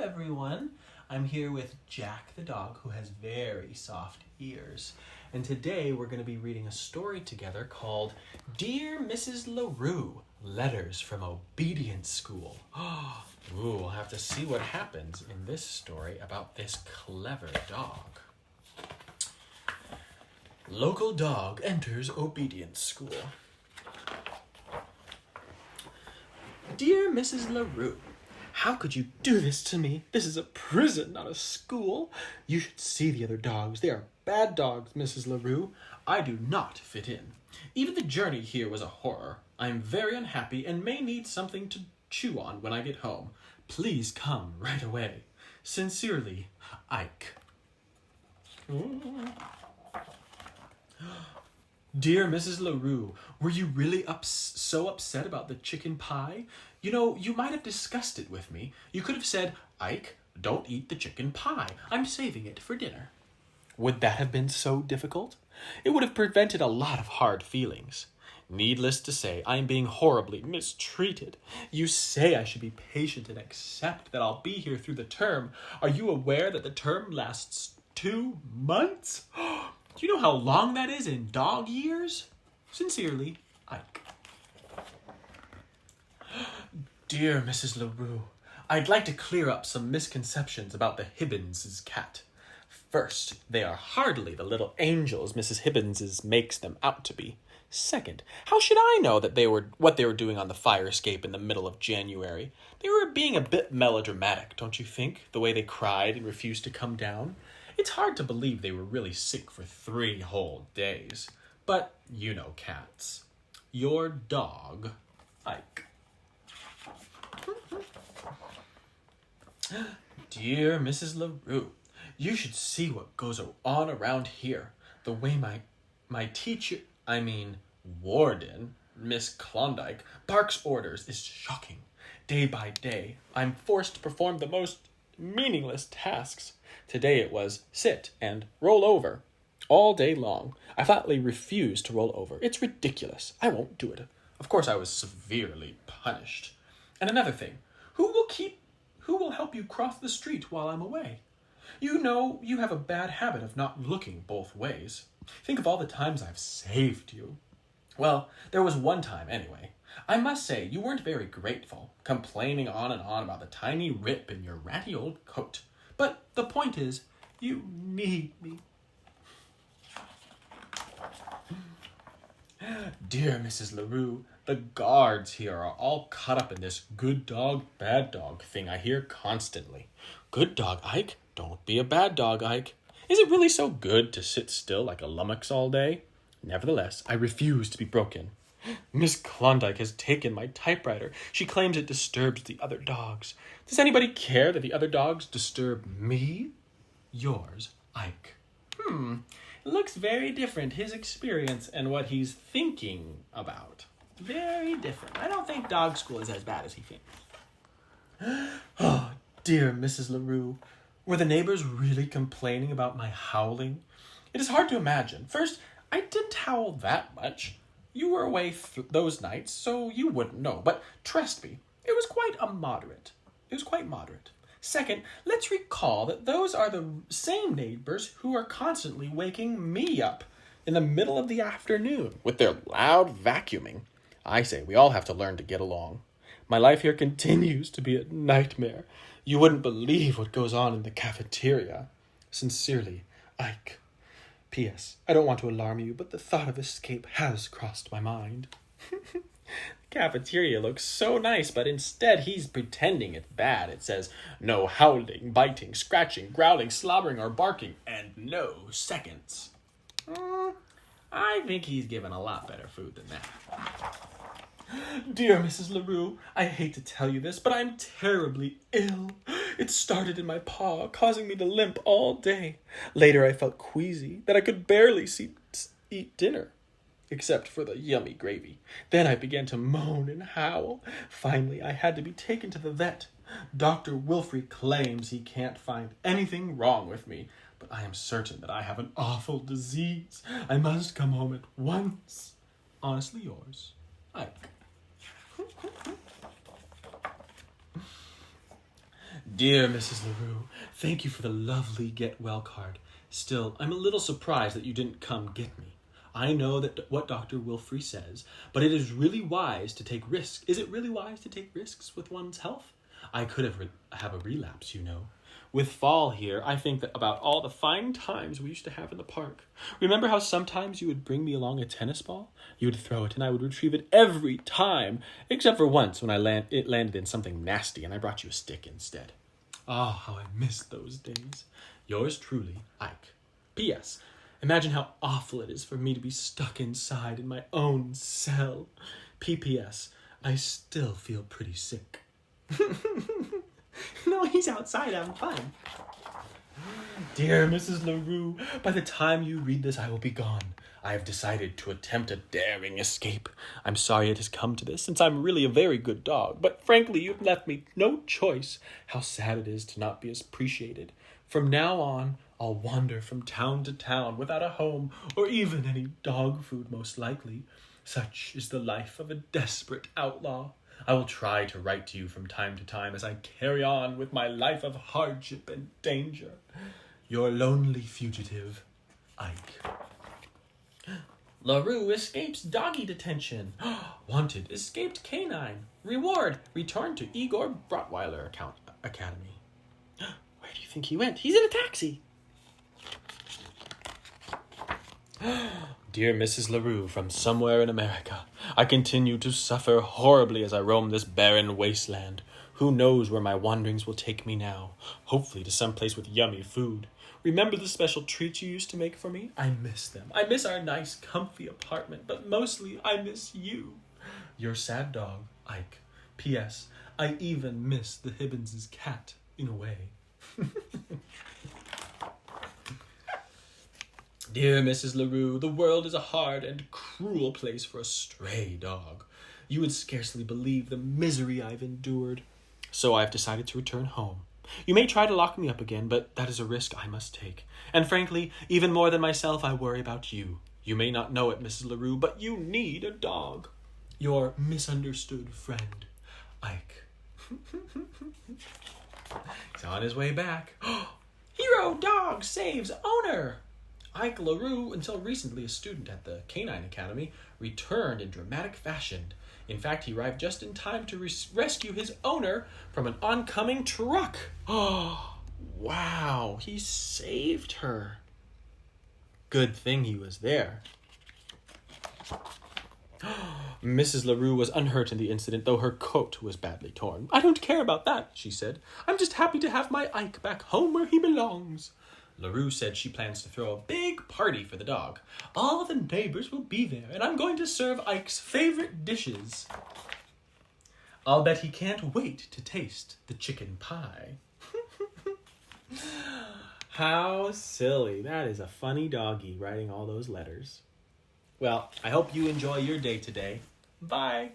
everyone. I'm here with Jack the dog, who has very soft ears. And today we're going to be reading a story together called Dear Mrs. LaRue, Letters from Obedience School. Ooh, we'll have to see what happens in this story about this clever dog. Local dog enters obedience school. Dear Mrs. LaRue, how could you do this to me? This is a prison, not a school. You should see the other dogs. They are bad dogs, Mrs. LaRue. I do not fit in. Even the journey here was a horror. I am very unhappy and may need something to chew on when I get home. Please come right away. Sincerely, Ike. Dear Mrs. LaRue, were you really so upset about the chicken pie? You know, you might have discussed it with me. You could have said, Ike, don't eat the chicken pie. I'm saving it for dinner. Would that have been so difficult? It would have prevented a lot of hard feelings. Needless to say, I am being horribly mistreated. You say I should be patient and accept that I'll be here through the term. Are you aware that the term lasts 2 months? Do you know how long that is in dog years? Sincerely, Ike. Dear Mrs. LaRue, I'd like to clear up some misconceptions about the Hibbins' cat. First, they are hardly the little angels Mrs. Hibbins makes them out to be. Second, how should I know that what they were doing on the fire escape in the middle of January? They were being a bit melodramatic, don't you think? The way they cried and refused to come down. It's hard to believe they were really sick for 3 whole days. But you know cats. Your dog, Ike. Dear Mrs. LaRue, you should see what goes on around here. The way my teacher, warden, Miss Klondike, barks orders is shocking. Day by day, I'm forced to perform the most meaningless tasks. Today it was sit and roll over all day long. I flatly refuse to roll over. It's ridiculous. I won't do it. Of course, I was severely punished. And another thing, who will help you cross the street while I'm away? You know, you have a bad habit of not looking both ways. Think of all the times I've saved you. Well, there was one time anyway. I must say, you weren't very grateful, complaining on and on about the tiny rip in your ratty old coat. But the point is, you need me. Dear Mrs. LaRue, the guards here are all caught up in this good dog, bad dog thing I hear constantly. Good dog, Ike. Don't be a bad dog, Ike. Is it really so good to sit still like a lummox all day? Nevertheless, I refuse to be broken. Miss Klondike has taken my typewriter. She claims it disturbs the other dogs. Does anybody care that the other dogs disturb me? Yours, Ike. It looks very different, his experience and what he's thinking about. Very different. I don't think dog school is as bad as he thinks. Oh, dear Mrs. LaRue, were the neighbors really complaining about my howling? It is hard to imagine. First, I didn't howl that much. You were away those nights, so you wouldn't know. But trust me, it was quite moderate. Second, let's recall that those are the same neighbors who are constantly waking me up in the middle of the afternoon with their loud vacuuming. I say we all have to learn to get along. My life here continues to be a nightmare. You wouldn't believe what goes on in the cafeteria. Sincerely, Ike. P.S. I don't want to alarm you, but the thought of escape has crossed my mind. The cafeteria looks so nice, but instead he's pretending it's bad. It says, no howling, biting, scratching, growling, slobbering, or barking, and no seconds. I think he's given a lot better food than that. Dear Mrs. LaRue, I hate to tell you this, but I'm terribly ill. It started in my paw, causing me to limp all day. Later, I felt queasy, that I could barely eat dinner, except for the yummy gravy. Then I began to moan and howl. Finally, I had to be taken to the vet. Dr. Wilfrey claims he can't find anything wrong with me, but I am certain that I have an awful disease. I must come home at once. Honestly yours, Ike. Dear Mrs. LaRue, thank you for the lovely get well card. Still, I'm a little surprised that you didn't come get me. I know that what Dr. Wilfrey says, but it is really wise to take risks. Is it really wise to take risks with one's health? I could have a relapse, you know. With fall here, I think that about all the fine times we used to have in the park. Remember how sometimes you would bring me along a tennis ball? You would throw it and I would retrieve it every time, except for once when it landed in something nasty and I brought you a stick instead. Ah, how I miss those days. Yours truly, Ike. P.S. Imagine how awful it is for me to be stuck inside in my own cell. P.P.S. I still feel pretty sick. No, he's outside having fun. Dear Mrs. LaRue, by the time you read this, I will be gone. I have decided to attempt a daring escape. I'm sorry it has come to this, since I'm really a very good dog, but frankly, you've left me no choice. How sad it is to not be as appreciated. From now on, I'll wander from town to town without a home or even any dog food, most likely. Such is the life of a desperate outlaw. I will try to write to you from time to time as I carry on with my life of hardship and danger. Your lonely fugitive, Ike. LaRue escapes doggy detention. Wanted, escaped canine. Reward, return to Igor Rottweiler Academy. Where do you think he went? He's in a taxi. Dear Mrs. LaRue, from somewhere in America, I continue to suffer horribly as I roam this barren wasteland. Who knows where my wanderings will take me now? Hopefully to some place with yummy food. Remember the special treats you used to make for me? I miss them. I miss our nice, comfy apartment, but mostly I miss you. Your sad dog, Ike. P.S. I even miss the Hibbins' cat, in a way. Dear Mrs. LaRue, the world is a hard and cruel place for a stray dog. You would scarcely believe the misery I've endured. So I've decided to return home. You may try to lock me up again, but that is a risk I must take. And frankly, even more than myself, I worry about you. You may not know it, Mrs. LaRue, but you need a dog. Your misunderstood friend, Ike. He's on his way back. Hero dog saves owner. Ike LaRue, until recently a student at the Canine Academy, returned in dramatic fashion. In fact, he arrived just in time to rescue his owner from an oncoming truck. Oh, wow, he saved her. Good thing he was there. Mrs. LaRue was unhurt in the incident, though her coat was badly torn. I don't care about that, she said. I'm just happy to have my Ike back home where he belongs. LaRue said she plans to throw a big party for the dog. All the neighbors will be there, and I'm going to serve Ike's favorite dishes. I'll bet he can't wait to taste the chicken pie. How silly. That is a funny doggy writing all those letters. Well, I hope you enjoy your day today. Bye.